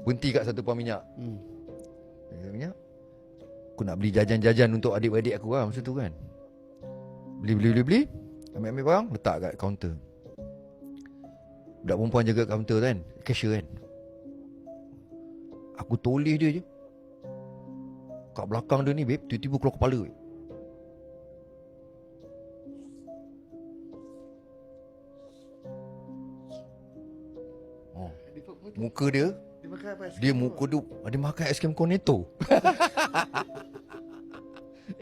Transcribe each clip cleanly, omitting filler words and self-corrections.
Berhenti kat satu pam minyak. Minyak. Aku nak beli jajan-jajan untuk adik-adik aku lah masa tu kan. Beli. Ambil barang, letak kat kaunter. Budak perempuan jaga kaunter kan, cashier kan. Aku toleh dia je. Kat belakang dia ni babe, tiba-tiba keluar kepala babe. Muka dia, muka dia ada makan aiskrim cornetto.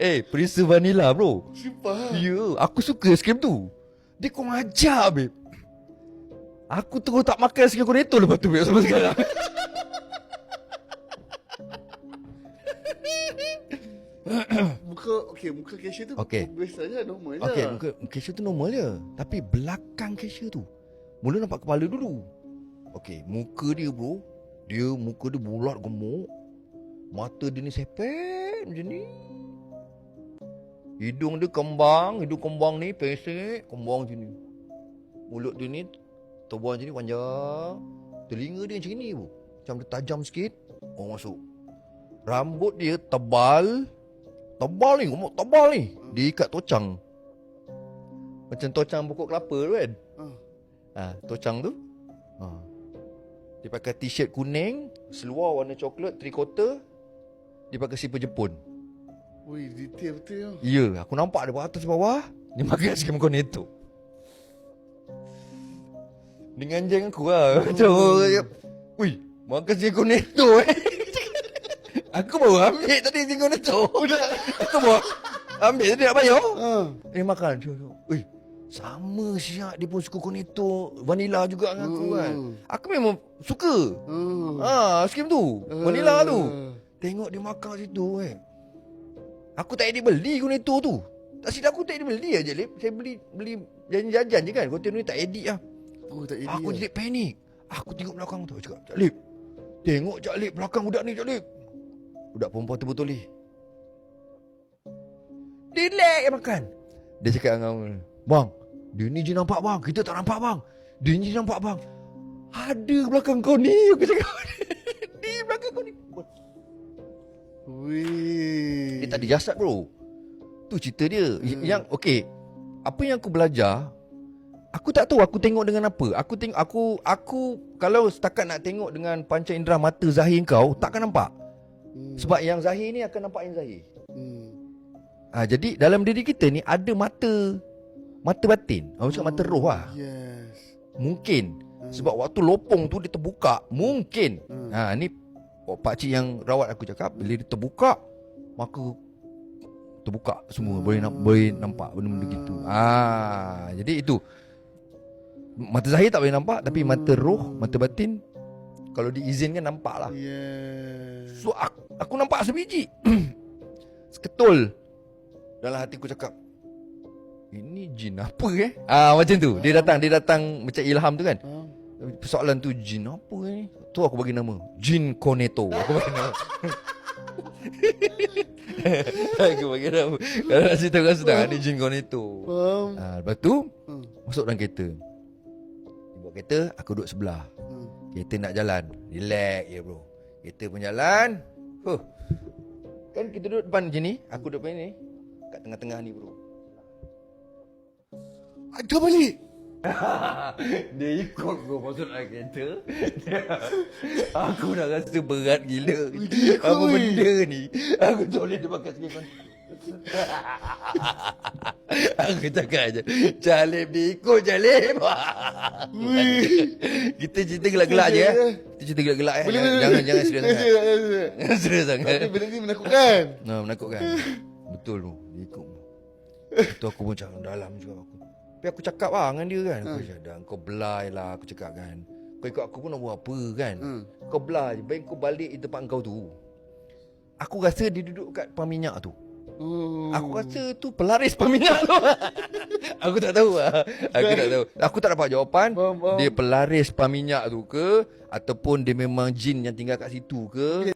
Perisa vanilla bro. Sumpah. Ya, aku suka aiskrim tu. Dia kurang ajar babe. Aku terus tak makan aiskrim cornetto lepas tu babe sampai sekarang. Muka cashier tu biasa je, normal je. Okey, muka cashier tu normal je. Tapi belakang cashier tu mula nampak kepala dulu. Okey, muka dia bro, muka dia bulat gemuk. Mata dia ni sepet macam ni. Hidung dia kembang ni pesek, kembang macam ni. Mulut dia ni terbang macam ni panjang. Telinga dia macam ni bro, macam dia tajam sikit. Masuk. Rambut dia tebal ni, gemuk tebal ni. Dia ikat tocang. Macam tocang pokok kelapa tu kan. Tocang tu. Dia pakai t-shirt kuning, seluar warna coklat, 3/4. Dia pakai slipper Jepun. Ui, detail betul. Ya, aku nampak dia atas bawah. Dia makan aiskrim cornetto. Dengan jeng aku lah. Macam, ui, makan aiskrim cornetto Aku baru ambil tadi aiskrim cornetto. Aku baru ambil tadi nak bayar. Dia makan. Ui, sama siap dia pun suka cornetto. Vanilla juga dengan aku kan. Aku memang suka. Aiskrim tu. Vanilla tu. Tengok dia makan situ Aku tak edit beli cornetto tu. Tak silap aku tak edit beli aja Lip. Saya beli jajan-jajan je kan. Cornetto ni tak edit lah. Tak edit. Aku jadi panik. Aku tengok belakang tu. Aku cakap, Cak Lip, tengok Cak Lip belakang budak ni Cak Lip. Budak perempuan tu betul ni. Relax makan. Dia cakap dengan aku, bang, dia ni je nampak bang. Kita tak nampak bang. Dia ni je nampak bang. Ada belakang kau ni. Aku cakap, di belakang kau ni. Wih. Dia tak ada jasad bro. Tu cerita dia. Yang okey, apa yang aku belajar, aku tak tahu aku tengok dengan apa. Aku kalau setakat nak tengok dengan panca indera mata zahir kau, takkan nampak. Sebab yang zahir ni akan nampak yang zahir. Jadi dalam diri kita ni ada mata batin. Maksud mata roh lah. Yes. Mungkin sebab waktu lopong tu dia terbuka. Mungkin. Ni pakcik yang rawat aku cakap, bila dia terbuka, maka terbuka semua, boleh nampak benda-benda gitu. Jadi itu. Mata zahir tak boleh nampak, tapi mata roh, mata batin kalau diizinkan nampak lah. Yes. So aku nampak sebiji. Seketul. Dalam hati aku cakap, ini jin apa macam tu. Dia datang macam ilham tu kan. Persoalan tu, jin apa ni? Tu aku bagi nama Jin Cornetto. Aku bagi nama. Aku bagi nama. Kalau nak cerita orang sedang, ni Jin Cornetto. Lepas tu masuk dalam kereta. Bawa kereta, aku duduk sebelah. Kereta nak jalan, relax je bro. Kereta pun jalan. Kan kita duduk depan macam ni, aku duduk depan ni, kat tengah-tengah ni bro. Ada balik. Dia ikut bro masuk dalam kereta. Aku dah rasa berat gila. Apa benda ni? Aku tak boleh dia pakai sikit. Aku cakap je, Jalib dia ikut Jalib. Kita cerita gelak-gelak je. Kita cerita gelak-gelak Jangan serius sangat. Serius sangat. Tapi benda ni menakutkan. Menakutkan. Betul tu. Dia ikut. Itu aku pun cakap dalam juga aku. Tapi aku cakap lah dengan dia kan. Aku cakap, kau belai lah. Aku cakap kan, kau ikut aku pun nak buat apa kan. Kau belai je. Baik kau balik di tempat kau tu. Aku rasa dia duduk kat pam minyak tu. Aku rasa tu pelaris pam minyak tu. Aku tak tahu lah. Aku tak dapat jawapan. Dia pelaris pam minyak tu ke, ataupun dia memang jin yang tinggal kat situ ke.